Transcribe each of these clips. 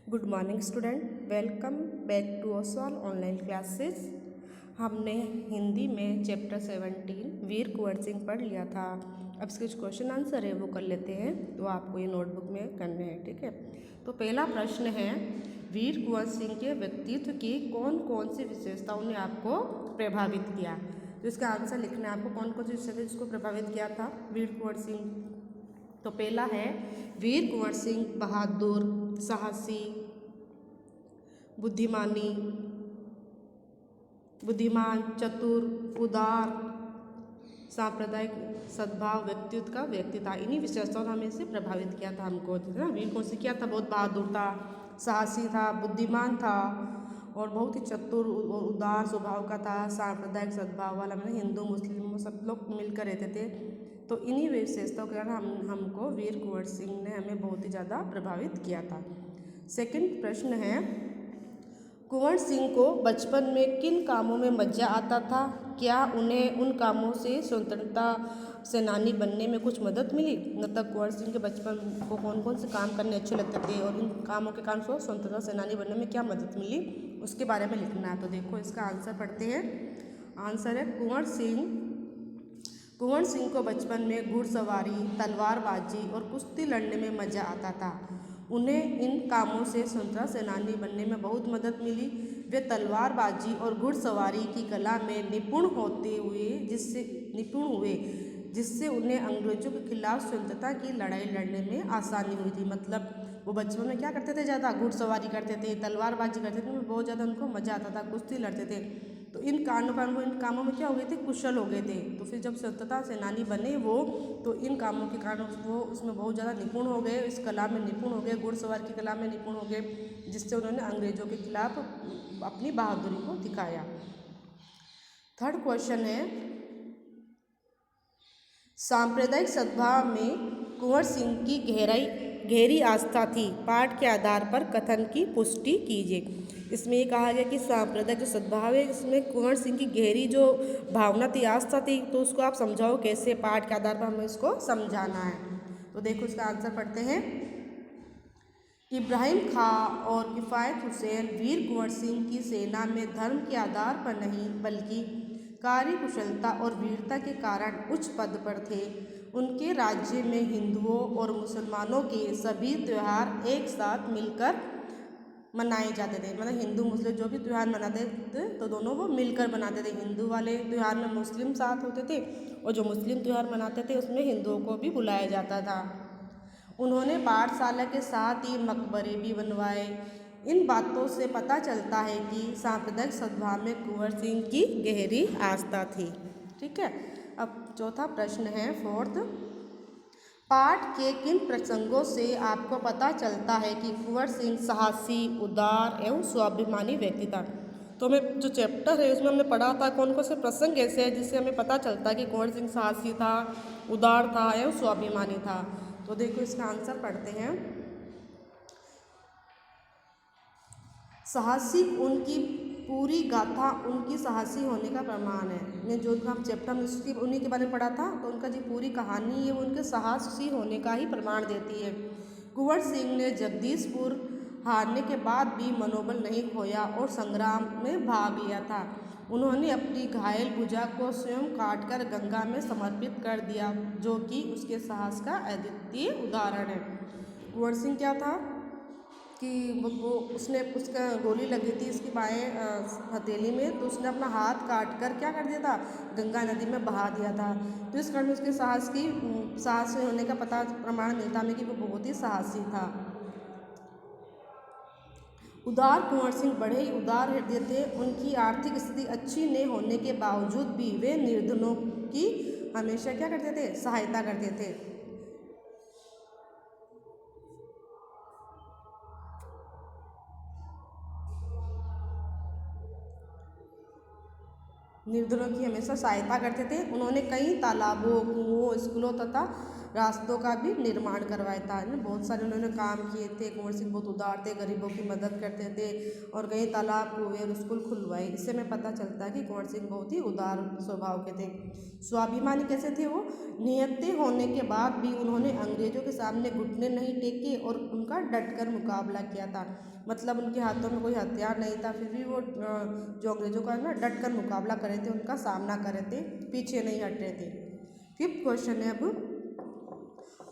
Good morning student, welcome back to Oswal online classes. हमने हिंदी में chapter 17 वीर कुंवर सिंह पढ़ लिया था। अब इसके जो क्वेश्चन आंसर है वो कर लेते हैं, तो आपको ये नोटबुक में करने हैं, ठीक है। तो पहला प्रश्न है, वीर कुंवर सिंह के व्यक्तित्व की कौन कौन सी विशेषताओं ने आपको प्रभावित किया। तो इसका आंसर लिखना है आपको, कौन कौन सी विशेषता जिसको प्रभावित किया था वीर कुंवर सिंह। तो पहला है वीर कुंवर सिंह बहादुर, साहसी, बुद्धिमान, चतुर, उदार, सांप्रदायिक सद्भाव, व्यक्तित्व का व्यक्ति था। इन्हीं विशेषताओं ने हमें से प्रभावित किया था हमको, है ना। वीर कुंवर सिंह क्या था, बहुत बहादुर था, साहसी था, बुद्धिमान था और बहुत ही चतुर और उदार स्वभाव का था। सांप्रदायिक सद्भाव वाला, मैंने हिंदू मुस्लिम सब लोग मिलकर रहते थे। तो इन्हीं विशेषताओं के कारण हमको वीर कुंवर सिंह ने हमें बहुत ही ज़्यादा प्रभावित किया था। सेकंड प्रश्न है, कुंवर सिंह को बचपन में किन कामों में मज़ा आता था? क्या उन्हें उन कामों से स्वतंत्रता सेनानी बनने में कुछ मदद मिली? मतलब कुंवर सिंह के बचपन को कौन कौन से काम करने अच्छे लगते थे और इन कामों के कारण को स्वतंत्रता सेनानी बनने में क्या मदद मिली, उसके बारे में लिखना है। तो देखो इसका आंसर पढ़ते हैं। आंसर है, कुंवर सिंह को बचपन में घुड़सवारी, तलवारबाजी और कुश्ती लड़ने में मज़ा आता था। उन्हें इन कामों से स्वतंत्रता सेनानी बनने में बहुत मदद मिली। वे तलवारबाजी और घुड़सवारी की कला में निपुण हुए, जिससे उन्हें अंग्रेजों के खिलाफ स्वतंत्रता की लड़ाई लड़ने में आसानी हुई थी। मतलब वो बचपन में क्या करते थे, ज़्यादा घुड़सवारी करते थे, तलवारबाजी करते थे, बहुत ज़्यादा उनको मज़ा आता था, कुश्ती लड़ते थे। तो इन कामों में क्या हो गए थे, कुशल हो गए थे। तो फिर जब स्वतंत्रता सेनानी बने वो, तो इन कामों के कारण वो उसमें बहुत ज़्यादा निपुण हो गए, इस कला में निपुण हो गए, घुड़सवार की कला में निपुण हो गए, जिससे उन्होंने अंग्रेजों के खिलाफ अपनी बहादुरी को दिखाया। थर्ड क्वेश्चन है, सांप्रदायिक सद्भाव में कुंवर सिंह की गहरी आस्था थी। पाठ के आधार पर कथन की पुष्टि कीजिए। इसमें ये कहा गया कि सांप्रदायिक जो सद्भाव है, इसमें कुंवर सिंह की गहरी जो भावना थी, आस्था थी, तो उसको आप समझाओ कैसे, पाठ के आधार पर हमें इसको समझाना है। तो देखो इसका आंसर पढ़ते हैं। इब्राहिम खां और किफ़ायत हुसैन वीर कुंवर सिंह की सेना में धर्म के आधार पर नहीं बल्कि कार्यकुशलता और वीरता के कारण उच्च पद पर थे। उनके राज्य में हिंदुओं और मुसलमानों के सभी त्यौहार एक साथ मिलकर मनाए जाते थे। मतलब हिंदू मुस्लिम जो भी त्यौहार मनाते थे तो दोनों वो मिलकर मनाते थे। हिंदू वाले त्यौहार में मुस्लिम साथ होते थे और जो मुस्लिम त्यौहार मनाते थे उसमें हिंदुओं को भी बुलाया जाता था। उन्होंने पाठशाला के साथ ही मकबरे भी बनवाए। इन बातों से पता चलता है कि सांप्रदायिक सद्भाव में कुंवर सिंह की गहरी आस्था थी। ठीक है। अब चौथा प्रश्न है, फोर्थ, पाठ के किन प्रसंगों से आपको पता चलता है कि कुंवर सिंह साहसी, उदार एवं स्वाभिमानी व्यक्ति था? तो हमें जो चैप्टर है उसमें हमने पढ़ा था कौन कौन से प्रसंग ऐसे हैं जिससे हमें पता चलता है कि कुंवर सिंह साहसी था, उदार था एवं स्वाभिमानी था। तो देखो इसका आंसर पढ़ते हैं। साहसी, उनकी पूरी गाथा उनकी साहसी होने का प्रमाण है। मैं जो हम चैप्टर में उसकी उन्हीं के बारे में पढ़ा था, तो उनका जो पूरी कहानी है वो उनके साहसी होने का ही प्रमाण देती है। कुंवर सिंह ने जगदीशपुर हारने के बाद भी मनोबल नहीं खोया और संग्राम में भाग लिया था। उन्होंने अपनी घायल भुजा को स्वयं काटकर गंगा में समर्पित कर दिया, जो कि उसके साहस का अद्वितीय उदाहरण है। कुंवर सिंह क्या था कि वो उसने उसका गोली लगी थी इसकी बाएं हथेली में, तो उसने अपना हाथ काट कर क्या कर दिया था, गंगा नदी में बहा दिया था। तो इस कारण उसके साहस होने का प्रमाण मिलता हमें कि वो बहुत ही साहसी था। उदार, कुंवर सिंह बड़े ही उदार हृदय थे। उनकी आर्थिक स्थिति अच्छी न होने के बावजूद भी वे निर्धनों की हमेशा क्या करते थे, सहायता करते थे। निर्धनों की हमेशा सहायता करते थे। उन्होंने कई तालाबों, कुओं, स्कूलों तथा रास्तों का भी निर्माण करवाया था। है ना, बहुत सारे उन्होंने काम किए थे। कुंवर सिंह बहुत उदार थे, गरीबों की मदद करते थे और कई तालाब, कुएं और स्कूल खुलवाए। इससे हमें पता चलता है कि कुंवर सिंह बहुत ही उदार स्वभाव के थे। स्वाभिमानी कैसे थे वो? निहत्थे होने के बाद भी उन्होंने अंग्रेजों के सामने घुटने नहीं टेके और उनका डटकर मुकाबला किया था। मतलब उनके हाथों में कोई हथियार नहीं था, फिर भी वो जो अंग्रेजों का ना डटकर मुकाबला कर रहे थे, उनका सामना कर रहे थे, पीछे नहीं हट रहे थे। फिफ्थ क्वेश्चन है अब,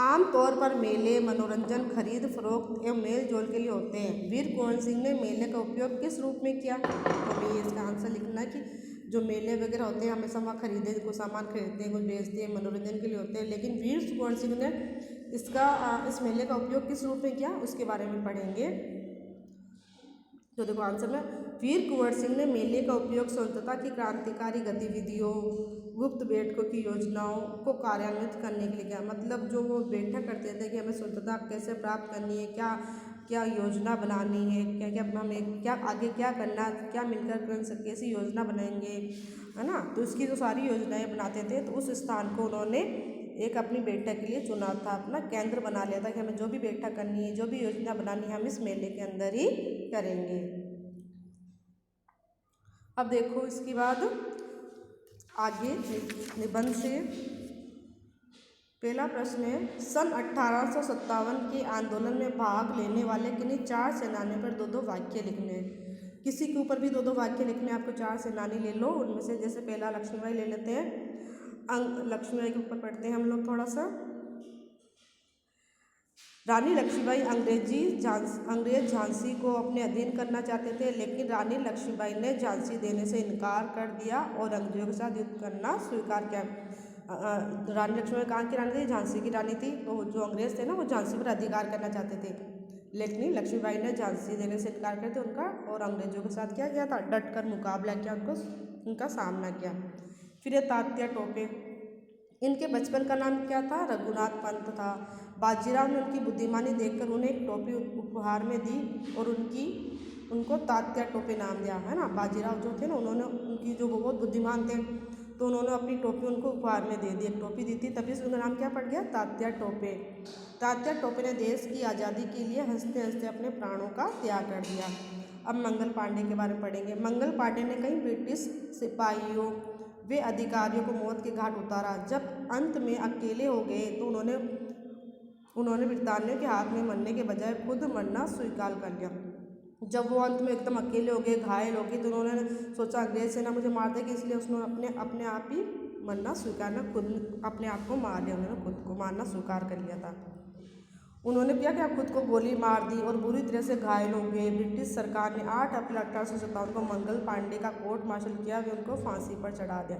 आमतौर पर मेले मनोरंजन, खरीद फरोख्त एवं मेल जोल के लिए होते हैं। वीर कुंवर सिंह ने मेले का उपयोग किस रूप में किया? तो हमें इसका आंसर लिखना है कि जो मेले वगैरह होते हैं हमेशा वहाँ खरीदे, कुछ सामान खरीदते हैं, कुछ बेचते हैं, मनोरंजन के लिए होते हैं। लेकिन वीर कुंवर सिंह ने इस मेले का उपयोग किस रूप में किया, उसके बारे में पढ़ेंगे। तो देखो आंसर में, वीर कुंवर सिंह ने मेले का उपयोग स्वतंत्रता की क्रांतिकारी गतिविधियों, गुप्त बैठकों की योजनाओं को कार्यान्वित करने के लिए किया। मतलब जो वो बैठक करते थे कि हमें स्वतंत्रता कैसे प्राप्त करनी है, क्या क्या योजना बनानी है, क्या क्या हमें क्या आगे क्या करना, क्या मिलकर कैसी योजना बनाएंगे, है ना। तो इसकी जो सारी योजनाएं बनाते थे, तो उस स्थान को उन्होंने एक अपनी बैठक के लिए चुना था, अपना केंद्र बना लिया था कि हमें जो भी बैठक करनी है, जो भी योजना बनानी है, हम इस मेले के अंदर ही करेंगे। अब देखो इसके बाद आगे निबंध से पहला प्रश्न है, सन 1857 के आंदोलन में भाग लेने वाले किन्हीं 4 सेनानियों पर 2-2 वाक्य लिखने हैं। किसी के ऊपर भी 2-2 वाक्य लिखने हैं आपको। 4 सेनानी ले लो, उनमें से जैसे पहला लक्ष्मीबाई ले लेते हैं। लक्ष्मीबाई के ऊपर पढ़ते हैं हम लोग थोड़ा सा। रानी लक्ष्मीबाई अंग्रेज झांसी को अपने अधीन करना चाहते थे, लेकिन रानी लक्ष्मीबाई ने झांसी देने से इनकार कर दिया और अंग्रेजों के साथ युद्ध करना स्वीकार किया। रानी लक्ष्मीबाई कहाँ की रानी थी? झांसी की रानी थी। तो जो अंग्रेज थे ना, वो झांसी पर अधिकार करना चाहते थे, लेकिन लक्ष्मीबाई ने झांसी देने से इनकार कर दिया उनका, और अंग्रेजों के साथ क्या किया था? डट कर मुकाबला किया, उनका सामना किया। फिर ये तात्या टोपे, इनके बचपन का नाम क्या था? रघुनाथ पंत था। बाजीराव ने उनकी बुद्धिमानी देखकर उन्हें एक टोपी उपहार में दी और उनको तात्या टोपे नाम दिया, है ना। बाजीराव जो थे ना, उन्होंने उनकी जो बहुत बुद्धिमान थे, तो उन्होंने अपनी टोपी उनको उपहार में दे दी, एक टोपी दी थी, तभी से उनका नाम क्या पड़ गया? तात्या टोपे। तात्या टोपे ने देश की आज़ादी के लिए हंसते हंसते अपने प्राणों का त्याग कर दिया। अब मंगल पांडे के बारे में पढ़ेंगे। मंगल पांडे ने कई ब्रिटिश सिपाहियों वे अधिकारियों को मौत के घाट उतारा। जब अंत में अकेले हो गए तो उन्होंने ब्रिटानिया के हाथ में मरने के बजाय खुद मरना स्वीकार कर लिया। जब वो अंत में एकदम अकेले हो गए, घायल हो गए, तो उन्होंने सोचा अंग्रेज सेना मुझे मार देगी, इसलिए उसने अपने आप ही मरना स्वीकार, खुद अपने आप को मार लिया। उन्होंने खुद को मारना स्वीकार कर लिया था। उन्होंने क्या खुद को गोली मार दी और बुरी तरह से घायल हो गए। ब्रिटिश सरकार ने 8 अप्रैल 1857 को मंगल पांडे का कोर्ट मार्शल किया, वे उनको फांसी पर चढ़ा दिया।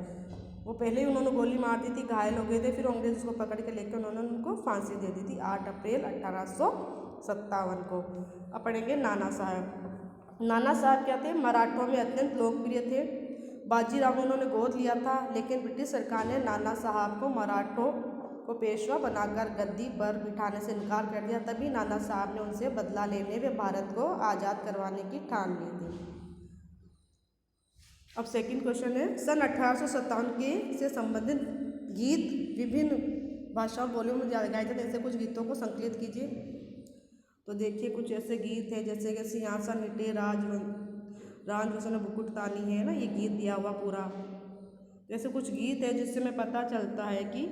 वो पहले ही उन्होंने गोली मार दी थी, घायल हो गए थे, फिर अंग्रेज उसको पकड़ के लेकर उन्होंने उनको फांसी दे दी थी 8 अप्रैल 1857 को। अब पढ़ेंगे नाना साहब। नाना साहब क्या थे? मराठों में अत्यंत लोकप्रिय थे। बाजीराव ने उन्होंने गोद लिया था, लेकिन ब्रिटिश सरकार ने नाना साहब को मराठों को पेशवा बनाकर गद्दी पर बिठाने से इनकार कर दिया। तभी नाना साहब ने उनसे बदला लेने व भारत को आज़ाद करवाने की ठान ली थी। अब सेकंड क्वेश्चन है, सन 1857 के से संबंधित गीत विभिन्न भाषाओं बोलियों में गाए जाते, ऐसे कुछ गीतों को संकलित कीजिए। तो देखिए कुछ ऐसे गीत हैं जैसे कि सिंहासन हिटे राजवंश बुकुट तानी है ना, ये गीत दिया हुआ पूरा। जैसे कुछ गीत है जिससे हमें पता चलता है कि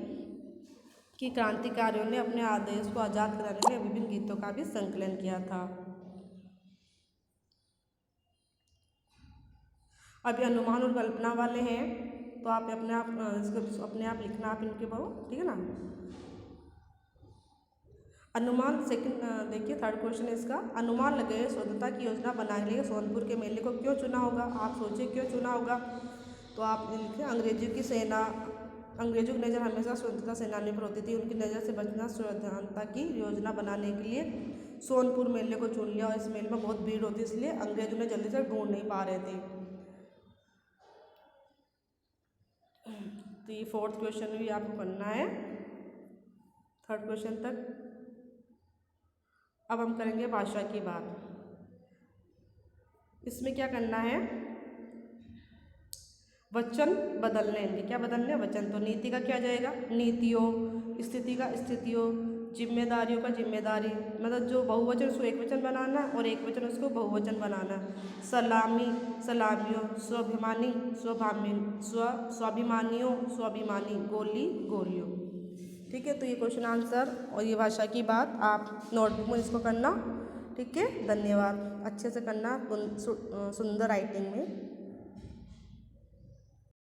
क्रांतिकारियों ने अपने आदेश को आज़ाद कराने के लिए विभिन्न गीतों का भी संकलन किया था। अभी अनुमान और कल्पना वाले हैं, तो आप इसको अपने आप लिखना, आप इनके बहुत, ठीक है ना। अनुमान सेकंड देखिए, थर्ड क्वेश्चन है इसका। अनुमान लगाए स्वतंत्रता की योजना बनाने के लिए सोनपुर के मेले को क्यों चुना होगा? आप सोचिए क्यों चुना होगा। तो आप लिखें, अंग्रेजों की नज़र हमेशा स्वतंत्रता सेनानियों पर होती थी, उनकी नज़र से बचना स्वतंत्रता की योजना बनाने के लिए सोनपुर मेले को चुन लिया। और इस मेले में बहुत भीड़ होती, इसलिए अंग्रेज उन्हें जल्दी से ढूंढ नहीं पा रहे थे। तो ये फोर्थ क्वेश्चन भी आपको करना है, थर्ड क्वेश्चन तक। अब हम करेंगे भाषा की बात। इसमें क्या करना है? वचन बदलने, इनके क्या बदलने? वचन। तो नीति का क्या जाएगा? नीतियों, स्थिति का स्थितियों, जिम्मेदारियों का जिम्मेदारी, मतलब जो बहुवचन उसको एकवचन बनाना और एकवचन उसको बहुवचन बनाना। सलामी सलामियों, स्वाभिमानी स्वाभिमानियों स्वाभिमानी, गोली गोलियों। ठीक है, तो ये क्वेश्चन आंसर और ये भाषा की बात आप नोटबुक में इसको करना। ठीक है, धन्यवाद। अच्छे से करना सुंदर राइटिंग में।